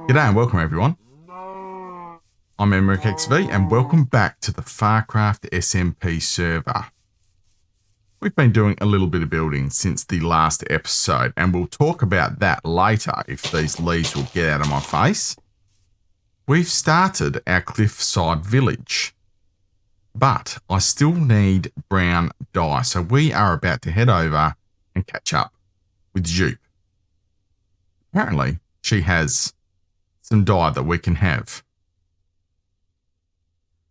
G'day and welcome everyone. I'm EmrickXV and welcome back to the Farcraft SMP server. We've been doing a little bit of building since the last episode and we'll talk about that later if these leaves will get out of my face. We've started our Cliffside Village, but I still need brown dye, so we are about to head over and catch up with Jupe. Apparently she has some dye that we can have.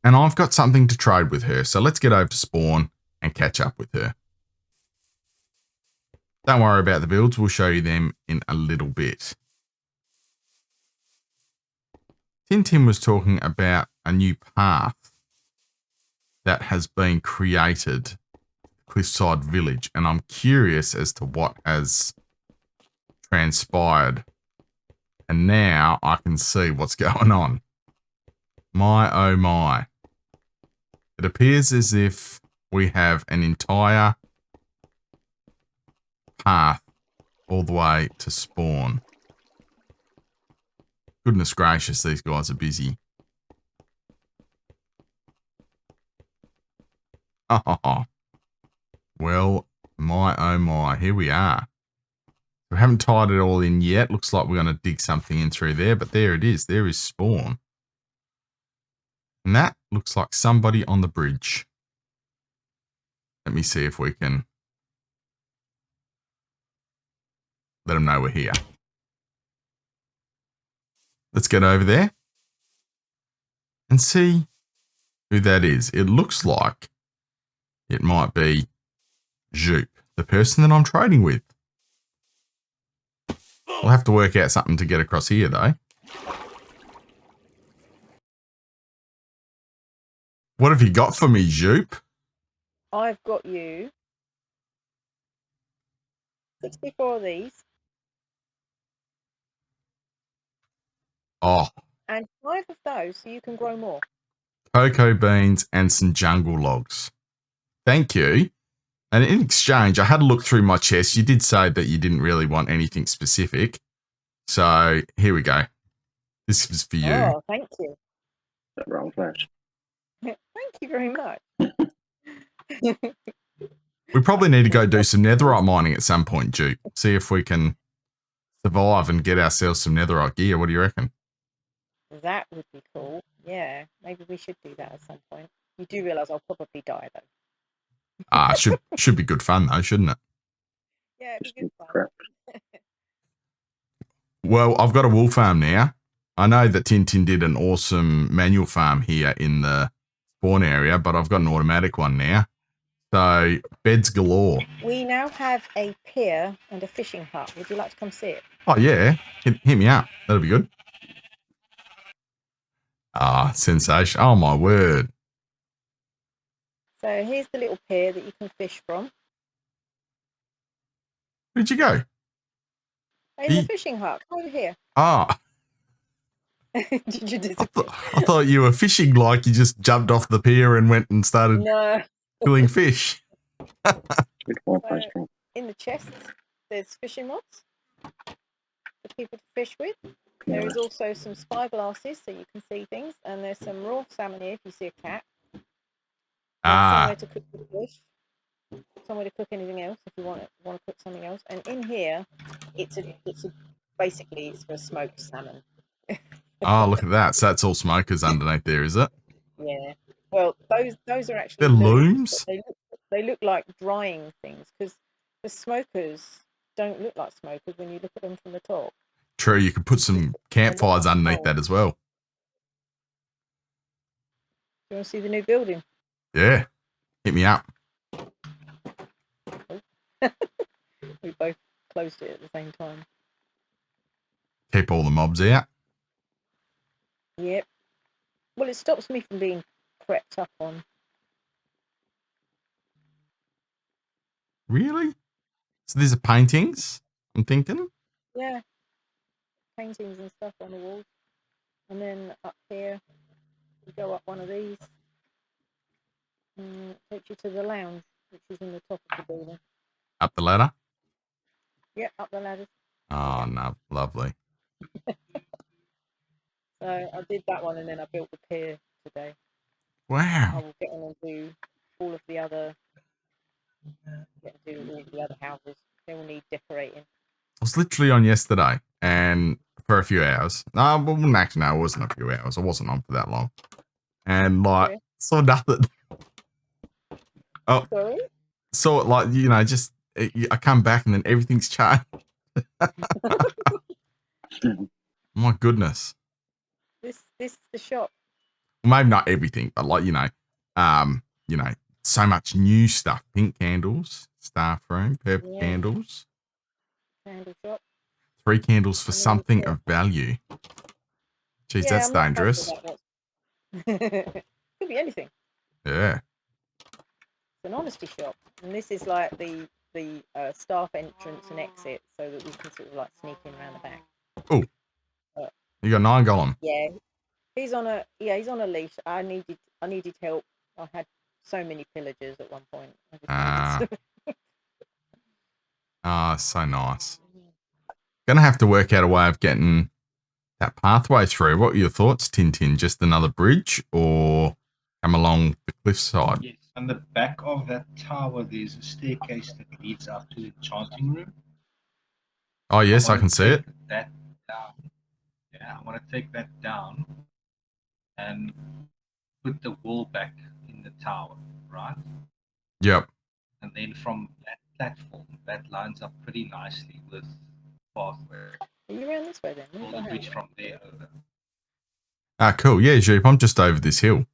And I've got something to trade with her, so let's get over to spawn and catch up with her. Don't worry about the builds, we'll show you them in a little bit. Tintin was talking about a new path that has been created, Cliffside Village, and I'm curious as to what has transpired. And now I can see what's going on. My, oh my. It appears as if we have an entire path all the way to spawn. Goodness gracious, these guys are busy. Oh, well, my, oh my, here we are. We haven't tied it all in yet. Looks like we're going to dig something in through there, but there it is. There is spawn. And that looks like somebody on the bridge. Let me see if we can let them know we're here. Let's get over there and see who that is. It looks like it might be Jupe, the person that I'm trading with. We'll have to work out something to get across here, though. What have you got for me, Jupe? I've got you 64 of these. Oh. And 5 of those so you can grow more. Cocoa beans and some jungle logs. Thank you. And in exchange, I had a look through my chest. You did say that you didn't really want anything specific. So here we go. This is for you. Oh, thank you. Wrong flash. Thank you very much. We probably need to go do some netherite mining at some point, Duke. See if we can survive and get ourselves some netherite gear. What do you reckon? That would be cool. Yeah, maybe we should do that at some point. You do realise I'll probably die, though. Should be good fun, though, shouldn't it? Yeah, it'd be good fun. Well, I've got a wool farm now. I know that Tintin did an awesome manual farm here in the spawn area, but I've got an automatic one now. So, beds galore. We now have a pier and a fishing hut. Would you like to come see it? Oh, yeah. Hit me up. That'll be good. Ah, sensation. Oh, my word. So, here's the little pier that you can fish from. Where'd you go? In the fishing hut. Come over here. Ah. Did you disappear? I thought you were fishing like you just jumped off the pier and went and started killing fish. So, in the chests, there's fishing rods for people to fish with. There is also some spyglasses so you can see things, and there's some raw salmon here if you see a cat. Somewhere to cook the fish. Somewhere to cook anything else if you want to cook something else. And in here, basically it's for smoked salmon. Oh, look at that! So that's all smokers underneath there, is it? Yeah. Well, those are actually they're looms. They look like drying things because the smokers don't look like smokers when you look at them from the top. True, you could put some campfires underneath that as well. You want to see the new building? Yeah, hit me up. We both closed it at the same time. Keep all the mobs out. Yep. Well, it stops me from being crept up on. Really? So these are paintings, I'm thinking? Yeah. Paintings and stuff on the walls. And then up here, you go up one of these. And it takes you to the lounge, which is in the top of the building. Up the ladder? Yeah, up the ladders. Oh, no, lovely. So I did that one, and then I built the pier today. I Wow. will get on and do all of the other, houses. They will need decorating. I was literally on yesterday and for a few hours. No, well, actually, no, it wasn't a few hours. I wasn't on for that long. And like, Okay. saw nothing. Oh, Sorry? saw it like, you know, just I come back and then everything's changed. My goodness. This is the shop. Well, maybe not everything, but like, you know, so much new stuff. Pink candles, staff room, purple candles. Candle shop. 3 candles for something of value. Jeez, Yeah, that's I'm not dangerous. Could be anything. Yeah. It's an honesty shop, and this is like the staff entrance and exit, so that we can sort of like sneak in around the back. Oh, you got 9 golem. Yeah, he's on a leash. I needed help. I had so many pillagers at one point. So nice. Gonna have to work out a way of getting that pathway through. What were your thoughts, Tintin? Just another bridge or come along the cliffside? Yes, on the back of that tower, there's a staircase that leads up to the enchanting room. Oh, yes, I can see it. That down. Yeah, I want to take that down and put the wall back in the tower, right? Yep. And then from that platform, that lines up pretty nicely with pathway. Are you around this way then? Build a bridge from there over. Ah, cool. Yeah, Jeep, I'm just over this hill.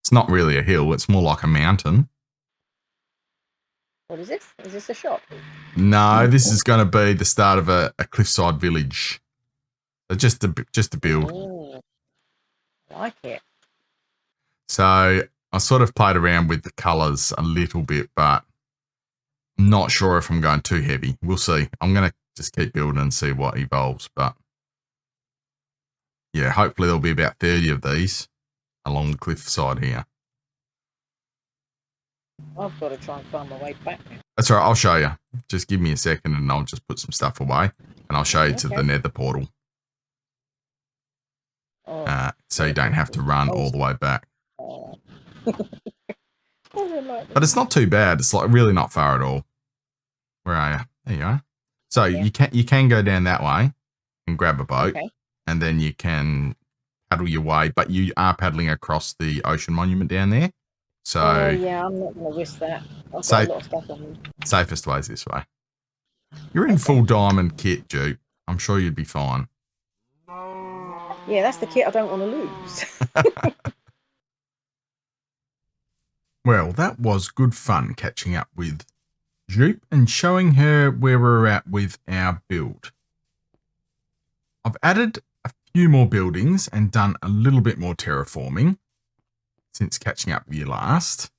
It's not really a hill. It's more like a mountain. What is this? Is this a shop? No, this is going to be the start of a cliffside village. So just to build. Ooh, I like it. So I sort of played around with the colours a little bit, but I'm not sure if I'm going too heavy. We'll see. I'm going to just keep building and see what evolves. But yeah, hopefully there'll be about 30 of these along the cliffside here. I've got to try and find my way back now. That's all right. I'll show you. Just give me a second and I'll just put some stuff away and I'll show you to the nether portal. So you don't have to run all the way back. But it's not too bad. It's like really not far at all. Where are you? There you are. So you can go down that way and grab a boat, and then you can paddle your way. But you are paddling across the ocean monument down there. So yeah, I'm not going to risk that. I've got a lot of stuff on me. Safest way is this way. You're in full diamond kit, Duke. I'm sure you'd be fine. Yeah, that's the kit I don't want to lose. Well, that was good fun catching up with Jupe and showing her where we're at with our build. I've added a few more buildings and done a little bit more terraforming since catching up with you last.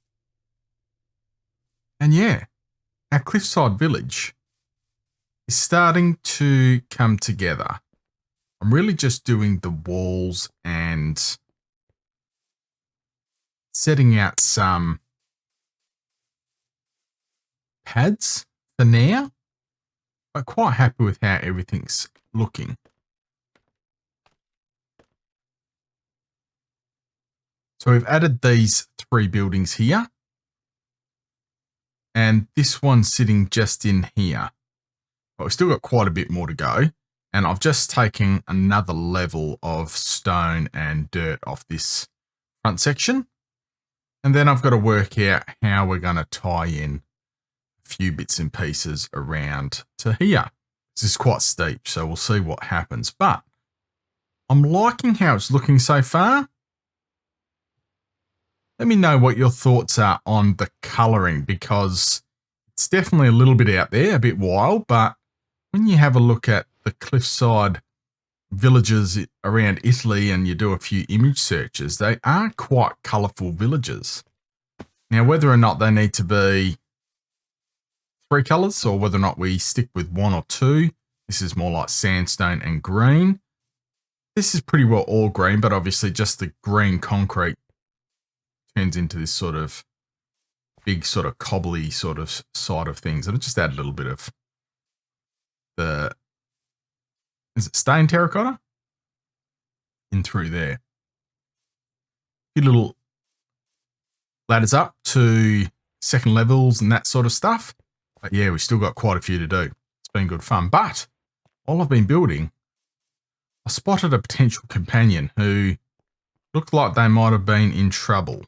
And yeah, our Cliffside Village is starting to come together. I'm really just doing the walls and setting out some pads for now. I'm quite happy with how everything's looking. So we've added these 3 buildings here. And this one's sitting just in here. But we've still got quite a bit more to go. And I've just taken another level of stone and dirt off this front section. And then I've got to work out how we're going to tie in a few bits and pieces around to here. This is quite steep, so we'll see what happens. But I'm liking how it's looking so far. Let me know what your thoughts are on the colouring, because it's definitely a little bit out there, a bit wild, but when you have a look at the cliffside villages around Italy and you do a few image searches, they are quite colourful villages. Now, whether or not they need to be 3 colours or whether or not we stick with 1 or 2, this is more like sandstone and green. This is pretty well all green, but obviously just the green concrete turns into this sort of big sort of cobbly sort of side of things. And I just add a little bit of the, is it stained terracotta? in through there. A few little ladders up to second levels and that sort of stuff. But yeah, we've still got quite a few to do. It's been good fun. But while I've been building, I spotted a potential companion who looked like they might have been in trouble.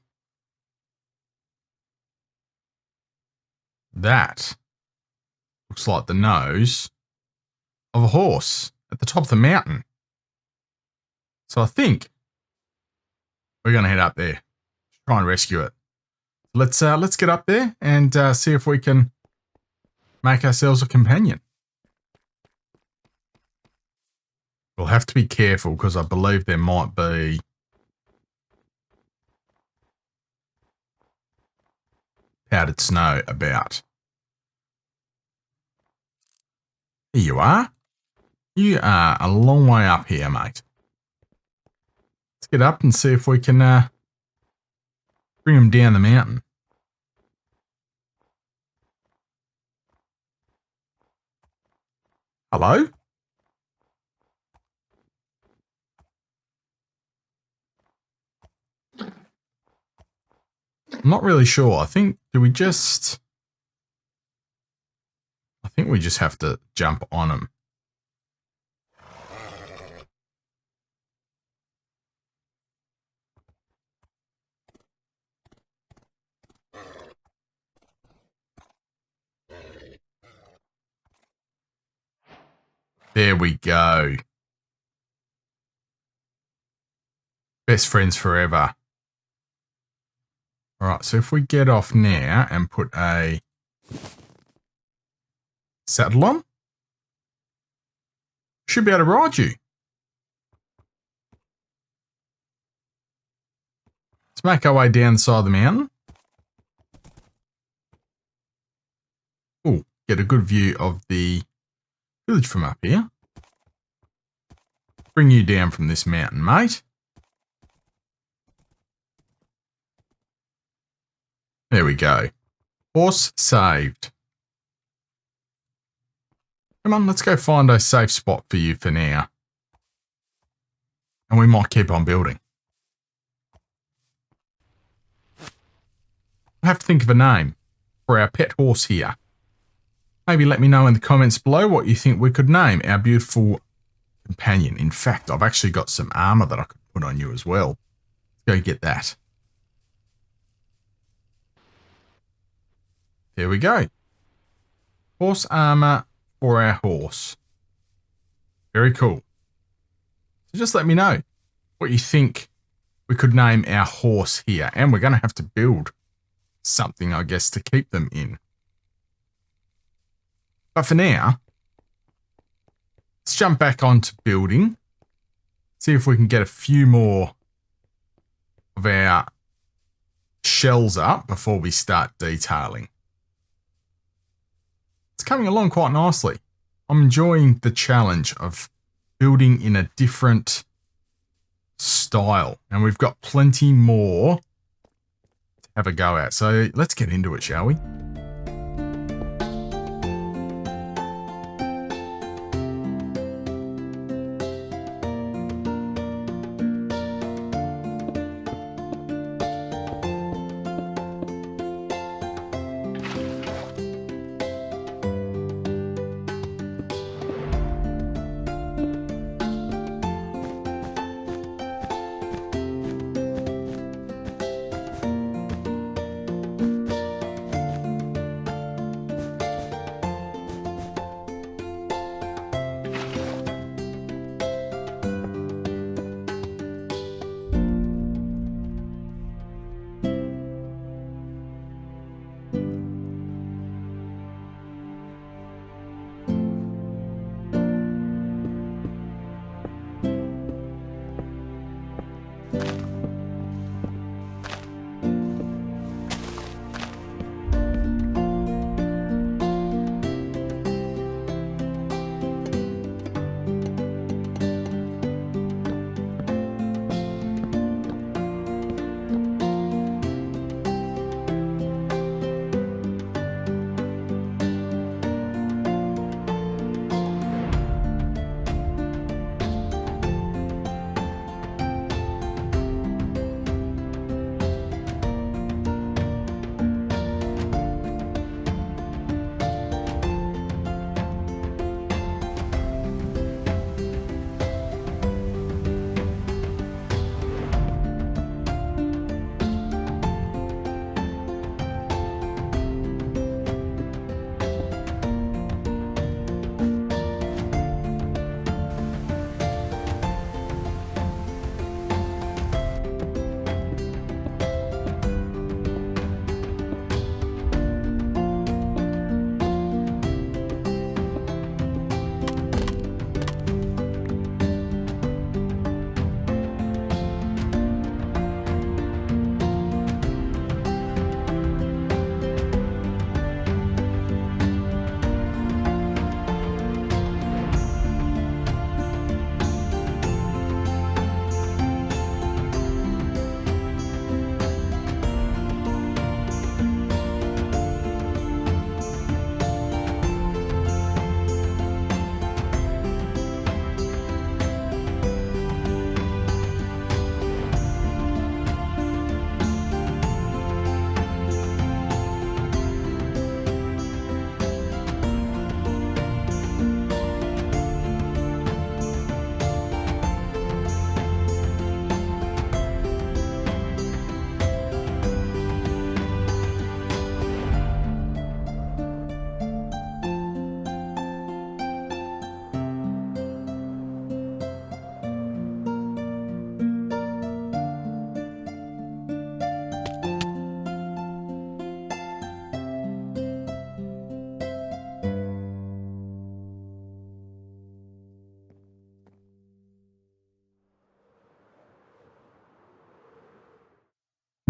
That looks like the nose of a horse at the top of the mountain. So I think we're going to head up there, try and rescue it. Let's get up there and see if we can make ourselves a companion. We'll have to be careful because I believe there might be powdered snow about. Here you are. You are a long way up here, mate. Let's get up and see if we can bring them down the mountain. Hello? I'm not really sure. I think we just have to jump on them. There we go. Best friends forever. All right, so if we get off now and put a saddle on, should be able to ride you. Let's make our way down the side of the mountain. Oh, get a good view of the village from up here. Bring you down from this mountain, mate. There we go. Horse saved. Come on, let's go find a safe spot for you for now. And we might keep on building. I have to think of a name for our pet horse here. Maybe let me know in the comments below what you think we could name our beautiful companion. In fact, I've actually got some armor that I could put on you as well. Let's go get that. There we go. Horse armor for our horse. Very cool. So just let me know what you think we could name our horse here. And we're going to have to build something, I guess, to keep them in. But for now, let's jump back onto building. See if we can get a few more of our shells up before we start detailing. It's coming along quite nicely. I'm enjoying the challenge of building in a different style. And we've got plenty more to have a go at. So let's get into it, shall we?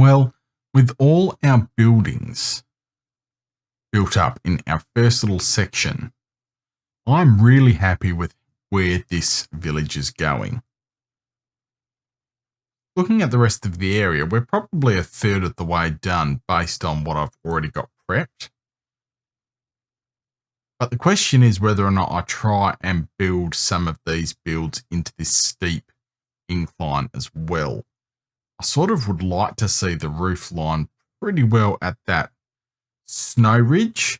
Well, with all our buildings built up in our first little section, I'm really happy with where this village is going. Looking at the rest of the area, we're probably a third of the way done based on what I've already got prepped. But the question is whether or not I try and build some of these builds into this steep incline as well. I sort of would like to see the roof line pretty well at that snow ridge,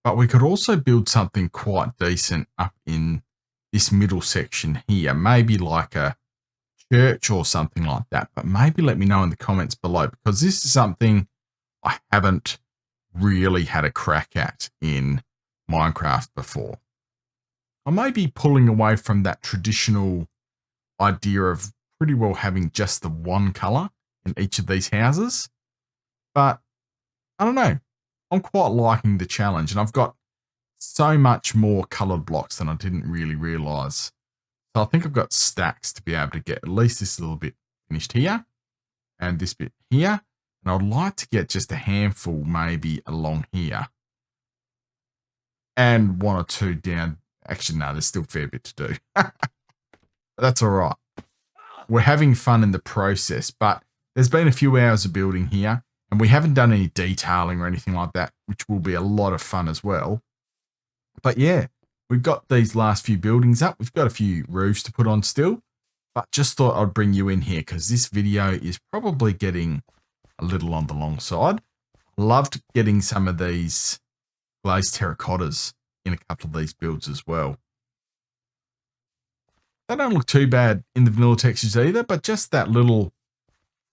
but we could also build something quite decent up in this middle section here, maybe like a church or something like that. But maybe let me know in the comments below, because this is something I haven't really had a crack at in Minecraft before. I may be pulling away from that traditional idea of pretty well having just the one color in each of these houses, but I don't know. I'm quite liking the challenge, and I've got so much more colored blocks than I didn't really realize. So I think I've got stacks to be able to get at least this little bit finished here and this bit here. And I'd like to get just a handful maybe along here and one or two down. Actually, no, there's still a fair bit to do. But that's all right. We're having fun in the process, but there's been a few hours of building here, and we haven't done any detailing or anything like that, which will be a lot of fun as well. But yeah, we've got these last few buildings up. We've got a few roofs to put on still, but just thought I'd bring you in here because this video is probably getting a little on the long side. Loved getting some of these glazed terracottas in a couple of these builds as well. They don't look too bad in the vanilla textures either, but just that little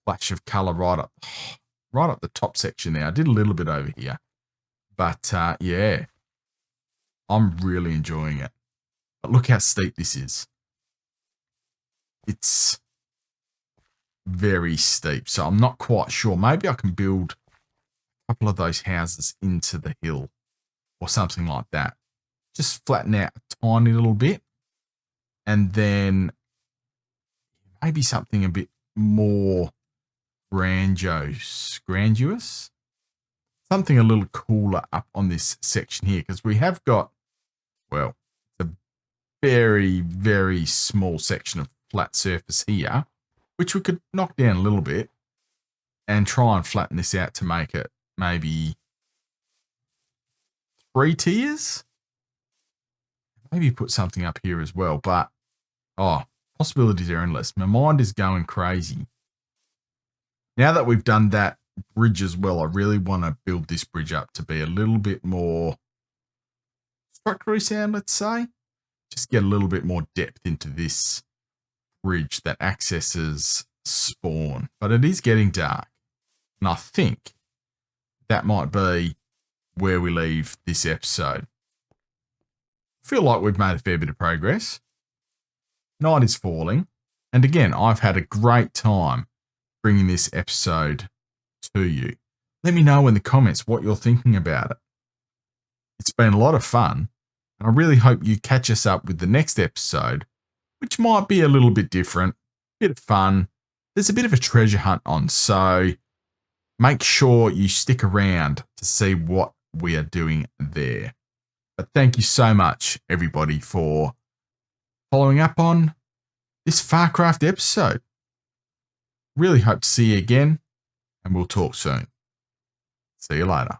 flash of color right up the top section there. I did a little bit over here, but yeah, I'm really enjoying it. But look how steep this is. It's very steep, so I'm not quite sure. Maybe I can build a couple of those houses into the hill or something like that. Just flatten out a tiny little bit, and then maybe something a bit more grandiose, something a little cooler up on this section here, because we have got, well, a very, very small section of flat surface here, which we could knock down a little bit and try and flatten this out to make it maybe 3 tiers. Maybe put something up here as well, but oh, possibilities are endless. My mind is going crazy. Now that we've done that bridge as well, I really want to build this bridge up to be a little bit more structurally sound, let's say. Just get a little bit more depth into this bridge that accesses spawn. But it is getting dark, and I think that might be where we leave this episode. I feel like we've made a fair bit of progress. Night is falling, and again, I've had a great time bringing this episode to you. Let me know in the comments what you're thinking about it. It's been a lot of fun, and I really hope you catch us up with the next episode, which might be a little bit different, a bit of fun. There's a bit of a treasure hunt on, so make sure you stick around to see what we are doing there. But thank you so much, everybody, for following up on this Farcraft episode. Really hope to see you again, and we'll talk soon. See you later.